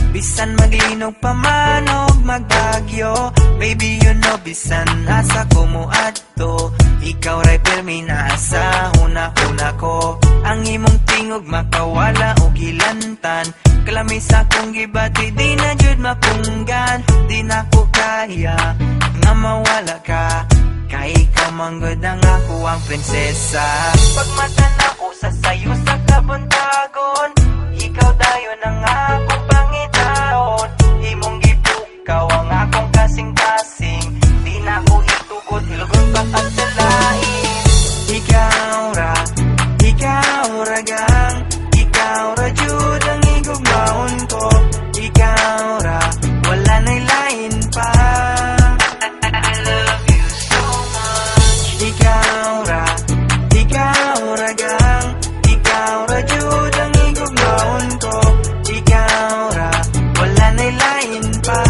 Bisan maglinog pa man og magbagyo, baby you know bisan asa ko mo adto. Ikaw ray permi na asa una-una ko. Ang imong tingog makawala og gilantan. Kalamis akong gibati di na jud mapunggan. Di na ko kaya nga mawala ka, kay ikaw manggod ang ako ang prinsesa. Pagmata na ko sa sayo sa kabuntagon, ikaw dayon ang akong pangitaon. Imong gipukaw ang akong kasing-kasing, di na ko itukod hilgon pa at sa lain. Ikaw ra gang, ikaw ra jud ang igugmaon ko. Ikaw ra, wala na'y lain pa. I love you so much. Ikaw ra gang, ikaw ra jud ang igugmaon ko. Ikaw ra, wala na'y lain pa.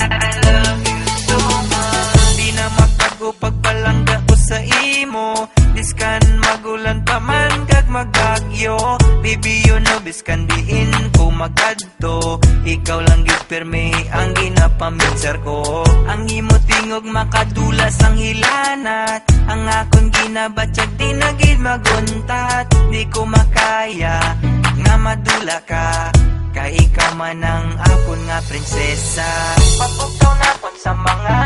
I love you so much. Di na magbago pagpalangga ko sa imo, biskan magulan pa man kag magbagyo. Baby you know biskan diin ko magadto, ikaw lang gyud permi ang ginapamitsar ko. Ang imo tingog makadulas ang hilanat, ang akon ginabatyag di na gid maguntat. Di ko makaya nga madula ka, kay ikaw man ang akon nga prinsesa. Pagpugtaw na kon sa mga